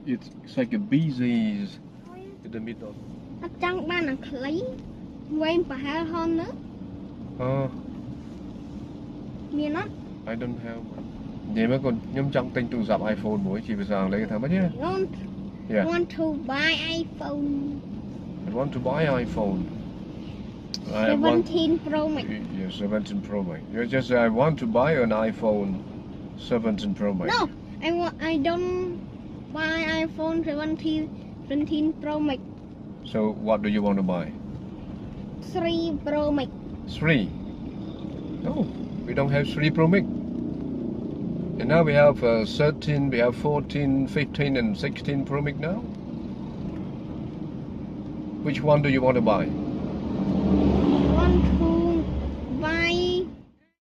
It's like a bees in the middle. Trăng ban là lấy quên và hai hơn nữa. Miền nó. I don't have one. Vậy mà còn nhóm trong tên tụ dạp iPhone mỗi chỉ bây giờ lấy cái thằng nhé. I want to buy iPhone. I want to buy iPhone. 17 Pro Max. Yeah, 17 Pro Max. You just say I want to buy an iPhone 17 Pro Max. No, I don't buy iPhone 17 Pro Max. So what do you want to buy? 3 Pro Max. 3? No, we don't have 3 Pro Max. And now we have 13, we have 14, 15 and 16 Pro Max now. Which one do you want to buy?